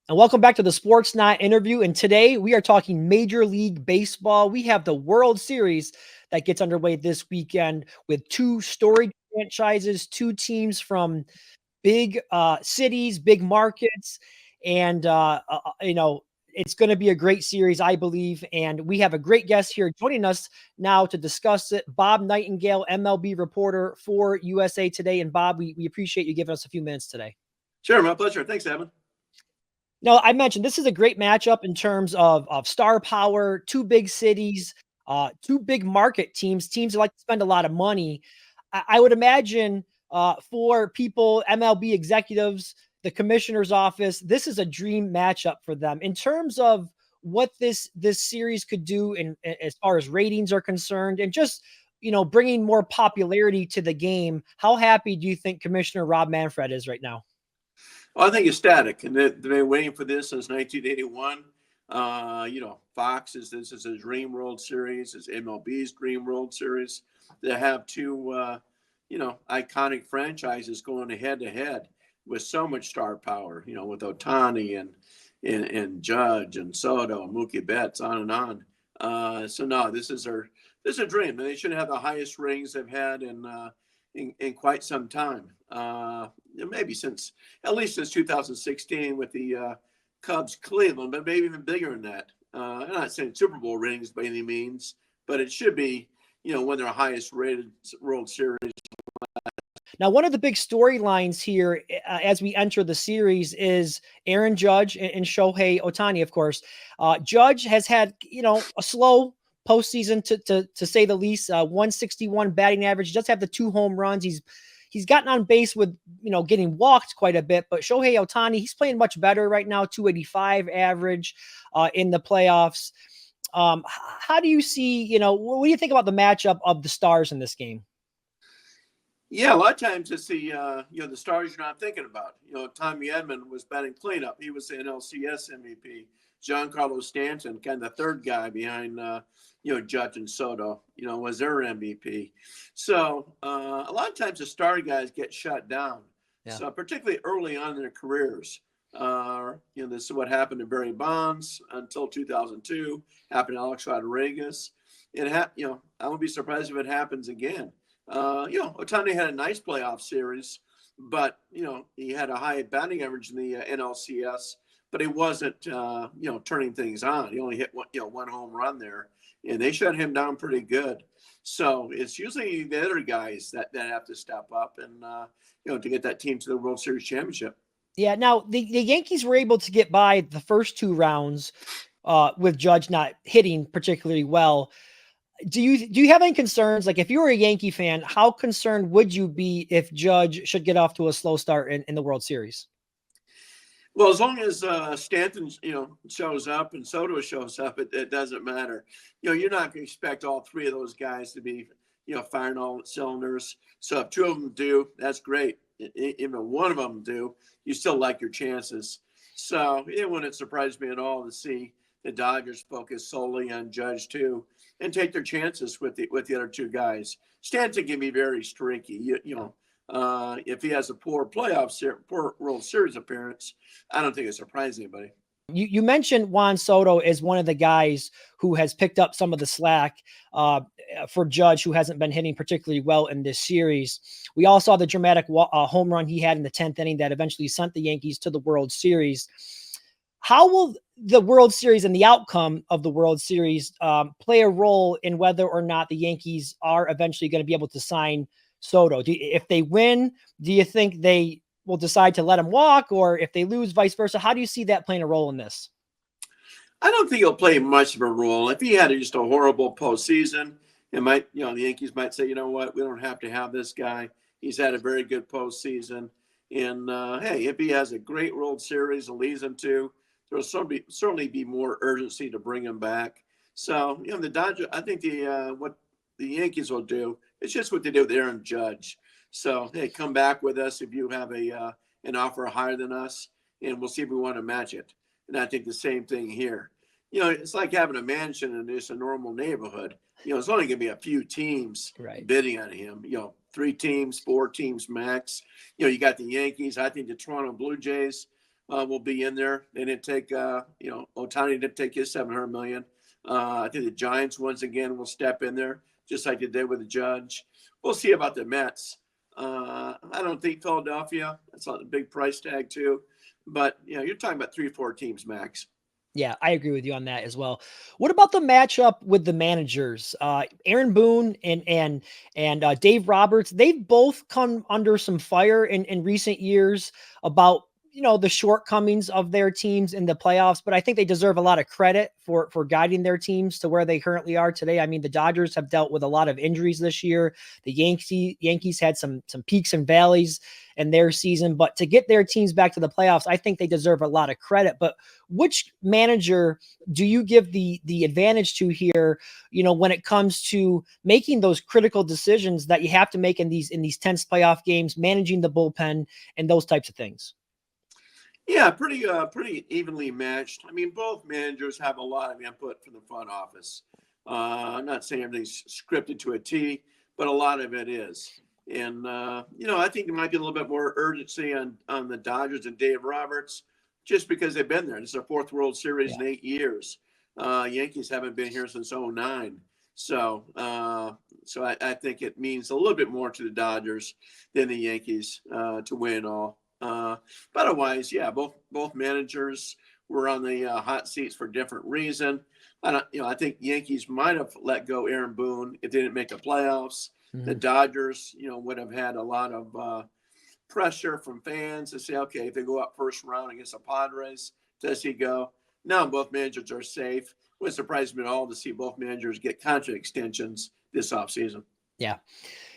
And welcome back to the Sports Night interview. And today we are talking Major League Baseball. We have the World Series that gets underway this weekend with two storied franchises, two teams from big cities, big markets. And, it's going to be a great series, I believe. And we have a great guest here joining us now to discuss it. Bob Nightengale, MLB reporter for USA Today. And Bob, we appreciate you giving us a few minutes today. Sure, my pleasure. Thanks, Evan. No, I mentioned this is a great matchup in terms of star power, two big cities, two big market teams that like to spend a lot of money. I would imagine for people, MLB executives, the commissioner's office, this is a dream matchup for them in terms of what this series could do in as far as ratings are concerned, and just bringing more popularity to the game. How happy do you think Commissioner Rob Manfred is right now? Well, I think it's static, and they've been waiting for this since 1981. Fox this is a Dream World Series, it's MLB's Dream World Series. They have two, iconic franchises going head to head with so much star power. With Ohtani and Judge and Soto and Mookie Betts, on and on. So no, this is a dream, and they should have the highest ratings they've had in quite some time. Maybe at least since 2016 with the Cubs Cleveland, but maybe even bigger than that. I'm not saying Super Bowl ratings by any means, but it should be, one of their highest rated World Series. Now, one of the big storylines here as we enter the series is Aaron Judge and Shohei Ohtani, of course. Judge has had, a slow postseason to say the least. 161 batting average. He does have the 2 home runs. He's gotten on base with, getting walked quite a bit, but Shohei Ohtani, he's playing much better right now, 285 average in the playoffs. How do you see, what do you think about the matchup of the stars in this game? Yeah, a lot of times it's the stars you're not thinking about. Tommy Edman was batting cleanup. He was the NLCS MVP. Giancarlo Stanton, kind of the third guy behind, Judge and Soto, was their MVP. So a lot of times the star guys get shut down. Yeah. So particularly early on in their careers. This is what happened to Barry Bonds until 2002. Happened to Alex Rodriguez. I wouldn't be surprised if it happens again. Otani had a nice playoff series, but he had a high batting average in the NLCS, but he wasn't turning things on. He only hit one home run there, and they shut him down pretty good. So it's usually the other guys that have to step up and to get that team to the World Series championship. Yeah. Now the Yankees were able to get by the first 2 rounds with Judge not hitting particularly well. Do you have any concerns? Like, if you were a Yankee fan, how concerned would you be if Judge should get off to a slow start in the World Series? Well, as long as Stanton, shows up and Soto shows up, it doesn't matter. You're not going to expect all 3 of those guys to be, firing all cylinders. So if 2 of them do, that's great. Even one of them do, you still like your chances. So it wouldn't surprise me at all to see the Dodgers focus solely on Judge too, and take their chances with the other 2 guys. Stanton can be very streaky. If he has a poor poor World Series appearance, I don't think it surprises anybody. You mentioned Juan Soto as one of the guys who has picked up some of the slack for Judge, who hasn't been hitting particularly well in this series. We all saw the dramatic home run he had in the 10th inning that eventually sent the Yankees to the World Series. How will the World Series and the outcome of the World Series play a role in whether or not the Yankees are eventually going to be able to sign Soto? If they win, do you think they will decide to let him walk, or if they lose, vice versa? How do you see that playing a role in this? I don't think he'll play much of a role. If he had just a horrible postseason, the Yankees might say, you know what, we don't have to have this guy. He's had a very good postseason. And hey, if he has a great World Series and leads him to, there'll certainly be more urgency to bring him back. So, the Dodgers, I think what the Yankees will do, it's just what they do with Aaron Judge. So, hey, come back with us if you have an offer higher than us, and we'll see if we want to match it. And I think the same thing here. It's like having a mansion in just a normal neighborhood. It's only going to be a few teams bidding on him. 3 teams, 4 teams max. You got the Yankees. I think the Toronto Blue Jays will be in there. They didn't take, Ohtani didn't take his $700 million. I think the Giants once again will step in there, just like they did with the Judge. We'll see about the Mets. I don't think Philadelphia. That's a big price tag too. But you're talking about 3-4 teams max. Yeah, I agree with you on that as well. What about the matchup with the managers? Aaron Boone and Dave Roberts, they've both come under some fire in recent years about the shortcomings of their teams in the playoffs, but I think they deserve a lot of credit for guiding their teams to where they currently are today. I mean, the Dodgers have dealt with a lot of injuries this year. The Yankees had some peaks and valleys in their season, but to get their teams back to the playoffs, I think they deserve a lot of credit. But which manager do you give the advantage to here, when it comes to making those critical decisions that you have to make in these tense playoff games, managing the bullpen and those types of things? Yeah, pretty evenly matched. I mean, both managers have a lot of input from the front office. I'm not saying everything's scripted to a T, but a lot of it is. And, I think there might be a little bit more urgency on the Dodgers and Dave Roberts just because they've been there. This is their fourth World Series in 8 years. Yankees haven't been here since 2009. So I think it means a little bit more to the Dodgers than the Yankees to win all. But otherwise, yeah, both managers were on the hot seats for different reason. I think Yankees might have let go Aaron Boone if they didn't make the playoffs. Mm-hmm. The Dodgers, would have had a lot of pressure from fans to say, okay, if they go up first round against the Padres, does he go? Now both managers are safe. It wouldn't surprise me at all to see both managers get contract extensions this offseason. Yeah.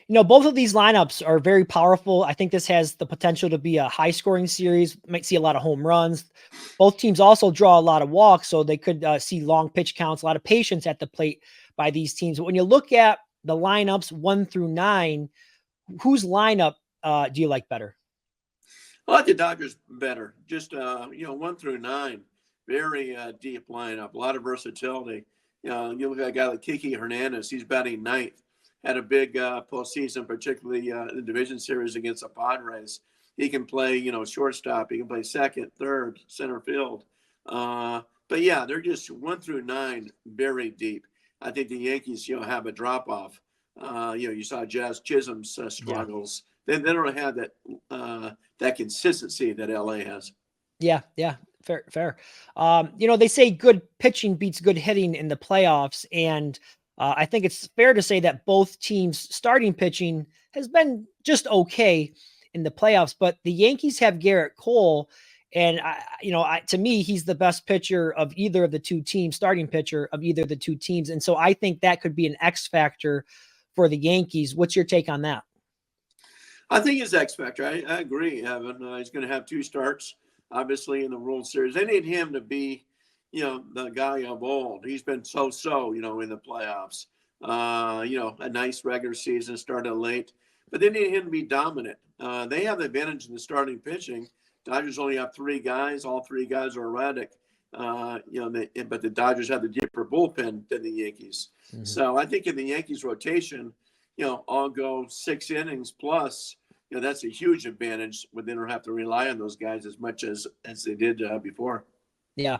Both of these lineups are very powerful. I think this has the potential to be a high-scoring series. Might see a lot of home runs. Both teams also draw a lot of walks, so they could see long pitch counts, a lot of patience at the plate by these teams. But when you look at the lineups 1 through 9, whose lineup do you like better? I like the Dodgers better. Just 1 through 9, very deep lineup, a lot of versatility. You look at a guy like Kiki Hernandez. He's batting ninth. Had a big postseason, particularly in the division series against the Padres. He can play, shortstop. He can play second, third, center field. But yeah, they're just 1 through 9, very deep. I think the Yankees, have a drop off. You saw Jazz Chisholm's struggles. Yeah. They don't have that consistency that LA has. Yeah. Fair. They say good pitching beats good hitting in the playoffs, and I think it's fair to say that both teams' starting pitching has been just okay in the playoffs, but the Yankees have Gerrit Cole, and to me, he's the best pitcher of either of the two teams, starting pitcher of either of the two teams. And so I think that could be an X factor for the Yankees. What's your take on that? I think it's X factor. I agree, Evan. He's going to have 2 starts, obviously, in the World Series. They need him to be the guy of old. He's been so, in the playoffs. A nice regular season, started late. But they need him to be dominant. They have the advantage in the starting pitching. Dodgers only have 3 guys. All 3 guys are erratic. But the Dodgers have the deeper bullpen than the Yankees. Mm-hmm. So I think in the Yankees rotation, I'll go 6 innings plus. That's a huge advantage when they don't have to rely on those guys as much as they did before. Yeah.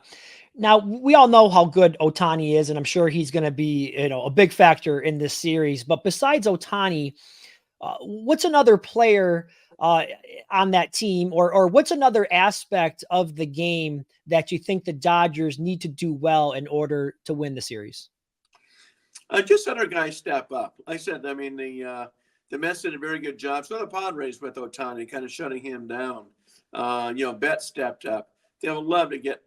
Now, we all know how good Ohtani is, and I'm sure he's going to be, a big factor in this series. But besides Ohtani, what's another player on that team, or what's another aspect of the game that you think the Dodgers need to do well in order to win the series? Just other guys step up. Like I said, I mean, the Mets did a very good job. So the Padres with Ohtani kind of shutting him down. Betts stepped up. They would love to get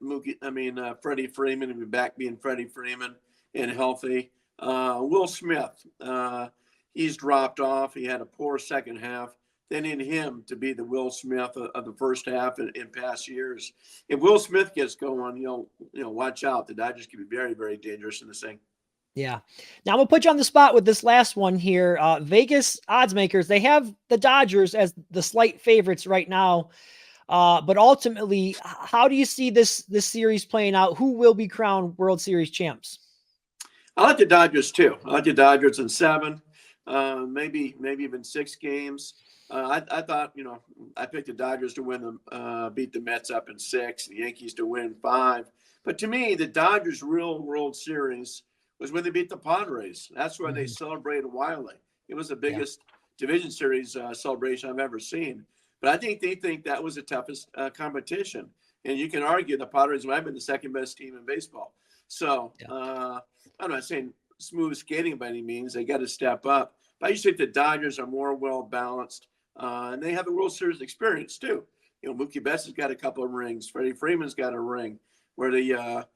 Freddie Freeman to be back being Freddie Freeman and healthy. Will Smith, he's dropped off. He had a poor second half. They need him to be the Will Smith of the first half in past years. If Will Smith gets going, watch out. The Dodgers can be very, very dangerous in this thing. Yeah. Now I'm gonna put you on the spot with this last one here. Vegas odds makers, they have the Dodgers as the slight favorites right now. But ultimately, how do you see this series playing out? Who will be crowned World Series champs? I like the Dodgers too. I like the Dodgers in 7, maybe even 6 games. I thought, I picked the Dodgers to win beat the Mets up in 6, the Yankees to win 5. But to me, the Dodgers' real World Series was when they beat the Padres. That's when they celebrated wildly. It was the biggest division series celebration I've ever seen. But I think they think that was the toughest competition. And you can argue the Padres might have been the second best team in baseball. So I'm not saying smooth skating by any means. They got to step up. But I just think the Dodgers are more well-balanced. And they have the World Series experience too. Mookie Betts has got a couple of rings. Freddie Freeman's got a ring, where the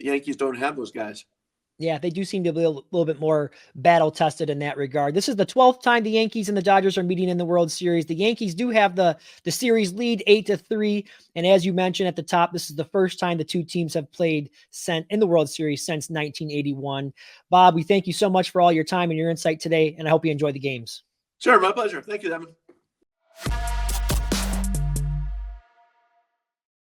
Yankees don't have those guys. Yeah, they do seem to be a little bit more battle-tested in that regard. This is the 12th time the Yankees and the Dodgers are meeting in the World Series. The Yankees do have the series lead 8-3. And as you mentioned at the top, this is the first time the two teams have played in the World Series since 1981. Bob, we thank you so much for all your time and your insight today, and I hope you enjoy the games. Sure, my pleasure. Thank you, Evan.